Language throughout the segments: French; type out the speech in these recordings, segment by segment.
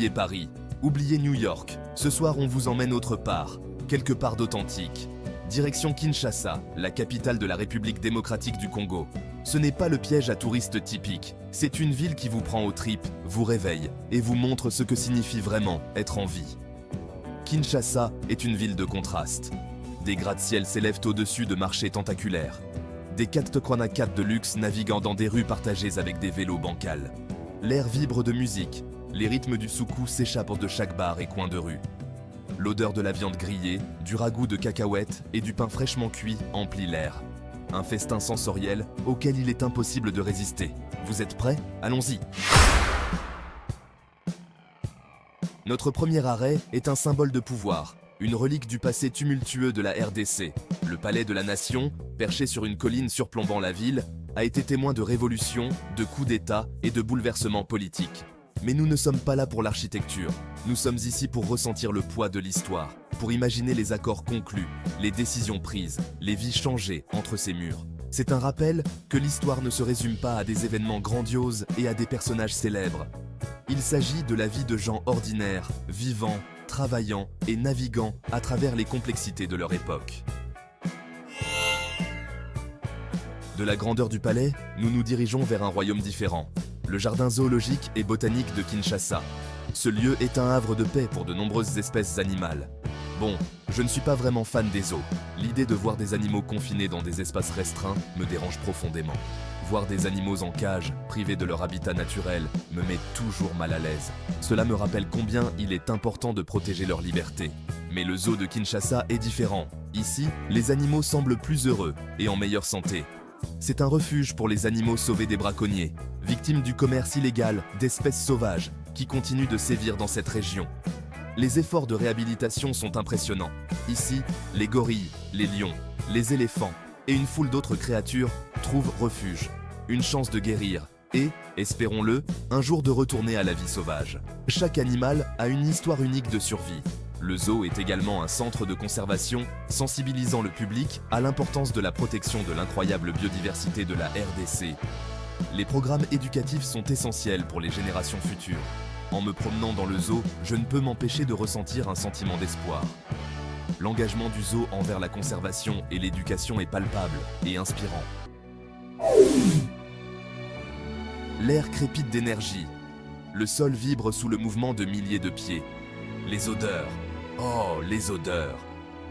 Oubliez Paris, oubliez New York. Ce soir, on vous emmène autre part, quelque part d'authentique. Direction Kinshasa, la capitale de la République démocratique du Congo. Ce n'est pas le piège à touristes typique, c'est une ville qui vous prend aux tripes, vous réveille et vous montre ce que signifie vraiment être en vie. Kinshasa est une ville de contraste. Des gratte-ciel s'élèvent au-dessus de marchés tentaculaires. Des 4x4 de luxe naviguant dans des rues partagées avec des vélos bancals. L'air vibre de musique, les rythmes du soukous s'échappent de chaque bar et coin de rue. L'odeur de la viande grillée, du ragoût de cacahuètes et du pain fraîchement cuit emplit l'air. Un festin sensoriel auquel il est impossible de résister. Vous êtes prêts? Allons-y! Notre premier arrêt est un symbole de pouvoir, une relique du passé tumultueux de la RDC. Le palais de la Nation, perché sur une colline surplombant la ville, a été témoin de révolutions, de coups d'État et de bouleversements politiques. Mais nous ne sommes pas là pour l'architecture. Nous sommes ici pour ressentir le poids de l'histoire, pour imaginer les accords conclus, les décisions prises, les vies changées entre ces murs. C'est un rappel que l'histoire ne se résume pas à des événements grandioses et à des personnages célèbres. Il s'agit de la vie de gens ordinaires, vivants, travaillant et naviguant à travers les complexités de leur époque. De la grandeur du palais, nous nous dirigeons vers un royaume différent. Le jardin zoologique et botanique de Kinshasa. Ce lieu est un havre de paix pour de nombreuses espèces animales. Bon, je ne suis pas vraiment fan des zoos. L'idée de voir des animaux confinés dans des espaces restreints me dérange profondément. Voir des animaux en cage, privés de leur habitat naturel, me met toujours mal à l'aise. Cela me rappelle combien il est important de protéger leur liberté. Mais le zoo de Kinshasa est différent. Ici, les animaux semblent plus heureux et en meilleure santé. C'est un refuge pour les animaux sauvés des braconniers, victimes du commerce illégal d'espèces sauvages qui continuent de sévir dans cette région. Les efforts de réhabilitation sont impressionnants. Ici, les gorilles, les lions, les éléphants et une foule d'autres créatures trouvent refuge, une chance de guérir et, espérons-le, un jour de retourner à la vie sauvage. Chaque animal a une histoire unique de survie. Le zoo est également un centre de conservation, sensibilisant le public à l'importance de la protection de l'incroyable biodiversité de la RDC. Les programmes éducatifs sont essentiels pour les générations futures. En me promenant dans le zoo, je ne peux m'empêcher de ressentir un sentiment d'espoir. L'engagement du zoo envers la conservation et l'éducation est palpable et inspirant. L'air crépite d'énergie. Le sol vibre sous le mouvement de milliers de pieds. Les odeurs. Oh, les odeurs!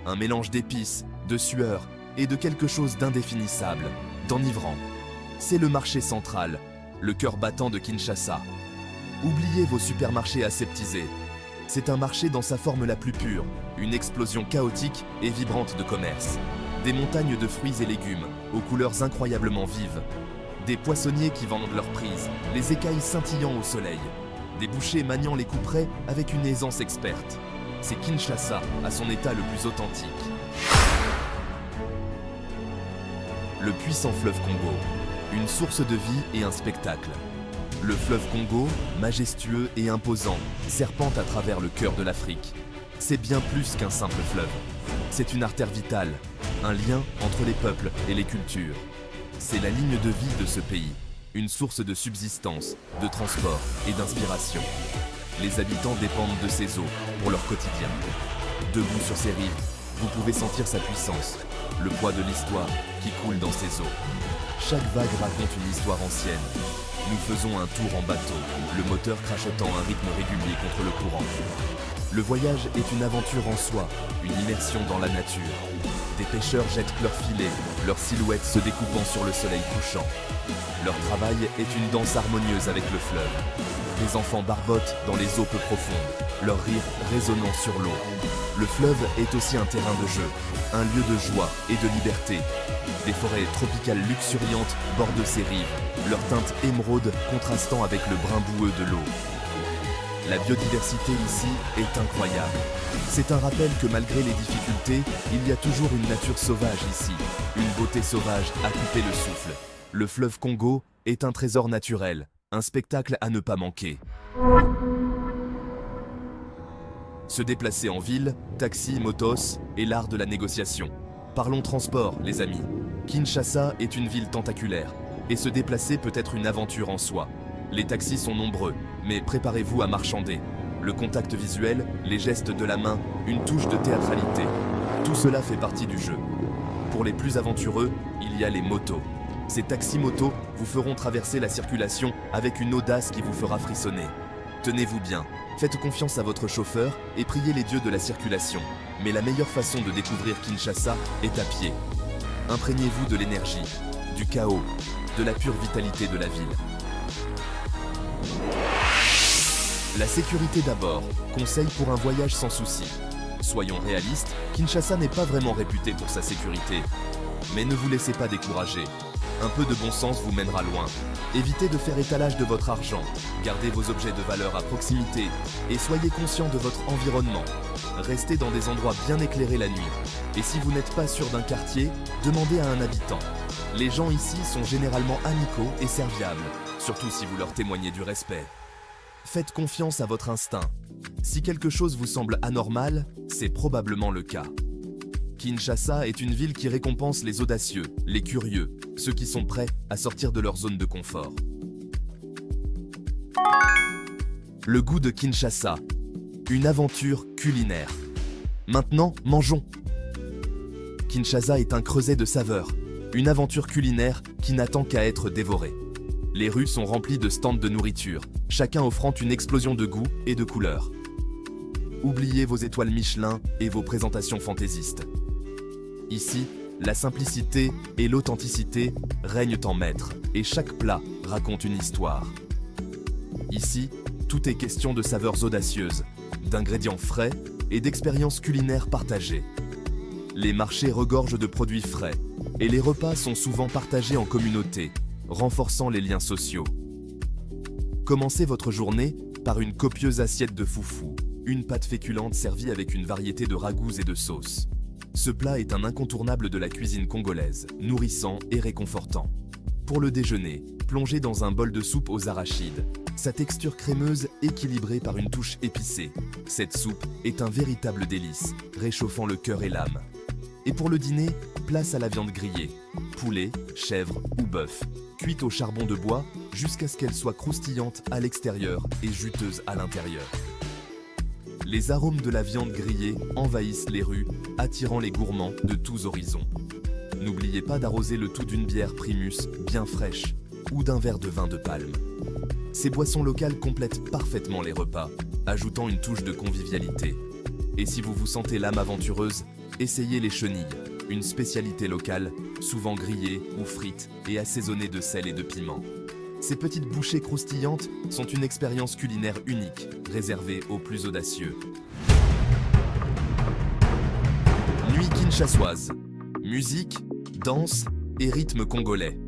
Un mélange d'épices, de sueur et de quelque chose d'indéfinissable, d'enivrant. C'est le marché central, le cœur battant de Kinshasa. Oubliez vos supermarchés aseptisés. C'est un marché dans sa forme la plus pure, une explosion chaotique et vibrante de commerce. Des montagnes de fruits et légumes, aux couleurs incroyablement vives. Des poissonniers qui vendent leurs prises, les écailles scintillant au soleil. Des bouchers maniant les couperets avec une aisance experte. C'est Kinshasa à son état le plus authentique. Le puissant fleuve Congo, une source de vie et un spectacle. Le fleuve Congo, majestueux et imposant, serpente à travers le cœur de l'Afrique. C'est bien plus qu'un simple fleuve. C'est une artère vitale, un lien entre les peuples et les cultures. C'est la ligne de vie de ce pays, une source de subsistance, de transport et d'inspiration. Les habitants dépendent de ces eaux pour leur quotidien. Debout sur ces rives, vous pouvez sentir sa puissance, le poids de l'histoire qui coule dans ces eaux. Chaque vague raconte une histoire ancienne. Nous faisons un tour en bateau, le moteur crachotant un rythme régulier contre le courant. Le voyage est une aventure en soi, une immersion dans la nature. Des pêcheurs jettent leurs filets, leurs silhouettes se découpant sur le soleil couchant. Leur travail est une danse harmonieuse avec le fleuve. Des enfants barbotent dans les eaux peu profondes, leur rire résonnant sur l'eau. Le fleuve est aussi un terrain de jeu, un lieu de joie et de liberté. Des forêts tropicales luxuriantes bordent ces rives, leur teinte émeraude contrastant avec le brun boueux de l'eau. La biodiversité ici est incroyable. C'est un rappel que malgré les difficultés, il y a toujours une nature sauvage ici, une beauté sauvage à couper le souffle. Le fleuve Congo est un trésor naturel, un spectacle à ne pas manquer. Se déplacer en ville, taxi, motos, est l'art de la négociation. Parlons transport, les amis. Kinshasa est une ville tentaculaire, et se déplacer peut être une aventure en soi. Les taxis sont nombreux, mais préparez-vous à marchander. Le contact visuel, les gestes de la main, une touche de théâtralité. Tout cela fait partie du jeu. Pour les plus aventureux, il y a les motos. Ces taxis-motos vous feront traverser la circulation avec une audace qui vous fera frissonner. Tenez-vous bien, faites confiance à votre chauffeur et priez les dieux de la circulation. Mais la meilleure façon de découvrir Kinshasa est à pied. Imprégnez-vous de l'énergie, du chaos, de la pure vitalité de la ville. La sécurité d'abord, conseil pour un voyage sans souci. Soyons réalistes, Kinshasa n'est pas vraiment réputé pour sa sécurité. Mais ne vous laissez pas décourager. Un peu de bon sens vous mènera loin. Évitez de faire étalage de votre argent, gardez vos objets de valeur à proximité et soyez conscient de votre environnement. Restez dans des endroits bien éclairés la nuit. Et si vous n'êtes pas sûr d'un quartier, demandez à un habitant. Les gens ici sont généralement amicaux et serviables, surtout si vous leur témoignez du respect. Faites confiance à votre instinct. Si quelque chose vous semble anormal, c'est probablement le cas. Kinshasa est une ville qui récompense les audacieux, les curieux, ceux qui sont prêts à sortir de leur zone de confort. Le goût de Kinshasa, une aventure culinaire. Maintenant, mangeons. Kinshasa est un creuset de saveurs, une aventure culinaire qui n'attend qu'à être dévorée. Les rues sont remplies de stands de nourriture, chacun offrant une explosion de goût et de couleurs. Oubliez vos étoiles Michelin et vos présentations fantaisistes. Ici, la simplicité et l'authenticité règnent en maître et chaque plat raconte une histoire. Ici, tout est question de saveurs audacieuses, d'ingrédients frais et d'expériences culinaires partagées. Les marchés regorgent de produits frais et les repas sont souvent partagés en communauté, renforçant les liens sociaux. Commencez votre journée par une copieuse assiette de foufou, une pâte féculente servie avec une variété de ragoûts et de sauces. Ce plat est un incontournable de la cuisine congolaise, nourrissant et réconfortant. Pour le déjeuner, plongez dans un bol de soupe aux arachides. Sa texture crémeuse équilibrée par une touche épicée. Cette soupe est un véritable délice, réchauffant le cœur et l'âme. Et pour le dîner, place à la viande grillée. Poulet, chèvre ou bœuf, cuite au charbon de bois jusqu'à ce qu'elle soit croustillante à l'extérieur et juteuse à l'intérieur. Les arômes de la viande grillée envahissent les rues, attirant les gourmands de tous horizons. N'oubliez pas d'arroser le tout d'une bière Primus bien fraîche ou d'un verre de vin de palme. Ces boissons locales complètent parfaitement les repas, ajoutant une touche de convivialité. Et si vous vous sentez l'âme aventureuse, essayez les chenilles, une spécialité locale, souvent grillée ou frite et assaisonnée de sel et de piment. Ces petites bouchées croustillantes sont une expérience culinaire unique, réservée aux plus audacieux. Nuit kinshassoise. Musique, danse et rythme congolais.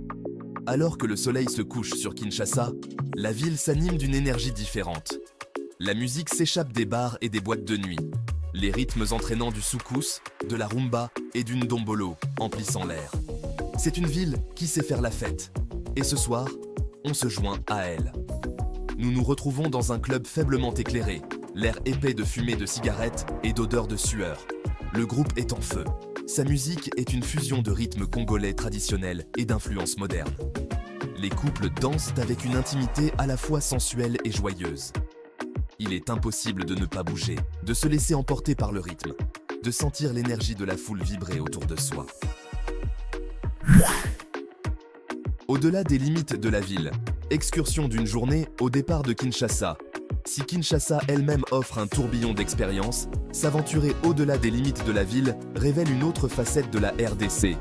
Alors que le soleil se couche sur Kinshasa, la ville s'anime d'une énergie différente. La musique s'échappe des bars et des boîtes de nuit. Les rythmes entraînants du soukous, de la rumba et du ndombolo emplissant l'air. C'est une ville qui sait faire la fête. Et ce soir, on se joint à elle. Nous nous retrouvons dans un club faiblement éclairé, l'air épais de fumée de cigarettes et d'odeur de sueur. Le groupe est en feu. Sa musique est une fusion de rythmes congolais traditionnels et d'influences modernes. Les couples dansent avec une intimité à la fois sensuelle et joyeuse. Il est impossible de ne pas bouger, de se laisser emporter par le rythme, de sentir l'énergie de la foule vibrer autour de soi. Au-delà des limites de la ville, excursion d'une journée au départ de Kinshasa. Si Kinshasa elle-même offre un tourbillon d'expériences, s'aventurer au-delà des limites de la ville révèle une autre facette de la RDC.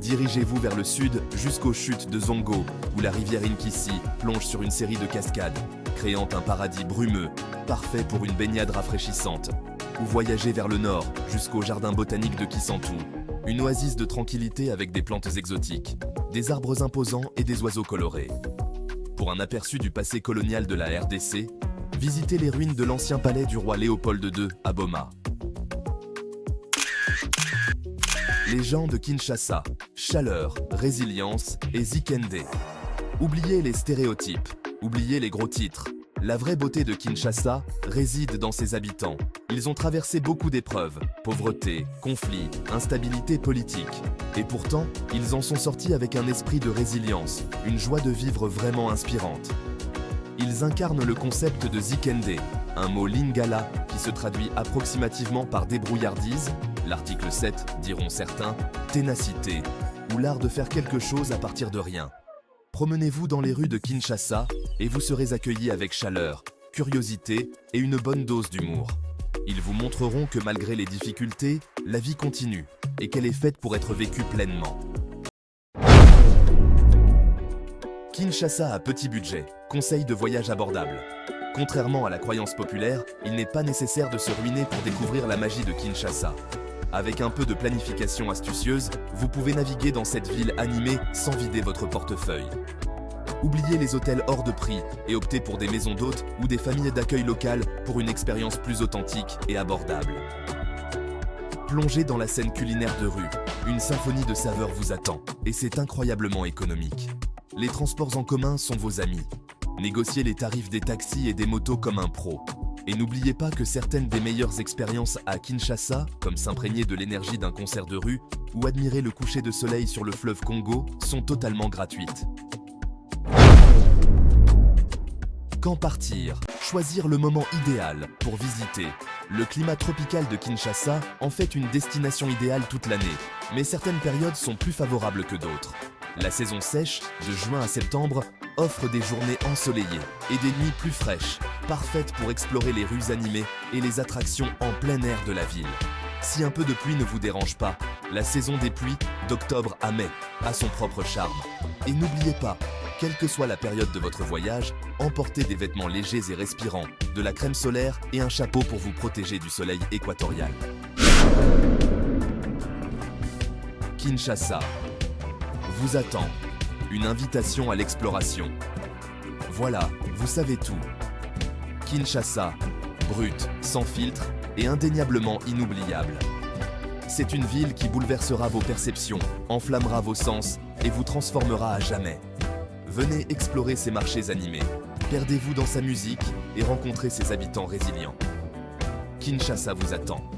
Dirigez-vous vers le sud jusqu'aux chutes de Zongo, où la rivière Inkisi plonge sur une série de cascades, créant un paradis brumeux, parfait pour une baignade rafraîchissante. Ou voyagez vers le nord jusqu'au jardin botanique de Kisantu, une oasis de tranquillité avec des plantes exotiques, des arbres imposants et des oiseaux colorés. Pour un aperçu du passé colonial de la RDC, visitez les ruines de l'ancien palais du roi Léopold II à Boma. Les gens de Kinshasa, chaleur, résilience et Zikende. Oubliez les stéréotypes, oubliez les gros titres. La vraie beauté de Kinshasa réside dans ses habitants. Ils ont traversé beaucoup d'épreuves, pauvreté, conflits, instabilité politique. Et pourtant, ils en sont sortis avec un esprit de résilience, une joie de vivre vraiment inspirante. Ils incarnent le concept de Zikende, un mot lingala qui se traduit approximativement par débrouillardise, l'article 7 diront certains, ténacité, ou l'art de faire quelque chose à partir de rien. Promenez-vous dans les rues de Kinshasa et vous serez accueillis avec chaleur, curiosité et une bonne dose d'humour. Ils vous montreront que malgré les difficultés, la vie continue et qu'elle est faite pour être vécue pleinement. Kinshasa à petit budget, conseil de voyage abordable. Contrairement à la croyance populaire, il n'est pas nécessaire de se ruiner pour découvrir la magie de Kinshasa. Avec un peu de planification astucieuse, vous pouvez naviguer dans cette ville animée sans vider votre portefeuille. Oubliez les hôtels hors de prix et optez pour des maisons d'hôtes ou des familles d'accueil locales pour une expérience plus authentique et abordable. Plongez dans la scène culinaire de rue. Une symphonie de saveurs vous attend et c'est incroyablement économique. Les transports en commun sont vos amis. Négociez les tarifs des taxis et des motos comme un pro. Et n'oubliez pas que certaines des meilleures expériences à Kinshasa, comme s'imprégner de l'énergie d'un concert de rue ou admirer le coucher de soleil sur le fleuve Congo, sont totalement gratuites. Quand partir? Choisir le moment idéal pour visiter. Le climat tropical de Kinshasa en fait une destination idéale toute l'année, mais certaines périodes sont plus favorables que d'autres. La saison sèche, de juin à septembre, offre des journées ensoleillées et des nuits plus fraîches, parfaites pour explorer les rues animées et les attractions en plein air de la ville. Si un peu de pluie ne vous dérange pas, la saison des pluies, d'octobre à mai, a son propre charme. Et n'oubliez pas, quelle que soit la période de votre voyage, emportez des vêtements légers et respirants, de la crème solaire et un chapeau pour vous protéger du soleil équatorial. Kinshasa vous attend. Une invitation à l'exploration. Voilà, vous savez tout. Kinshasa, brute, sans filtre et indéniablement inoubliable. C'est une ville qui bouleversera vos perceptions, enflammera vos sens et vous transformera à jamais. Venez explorer ses marchés animés, perdez-vous dans sa musique et rencontrez ses habitants résilients. Kinshasa vous attend.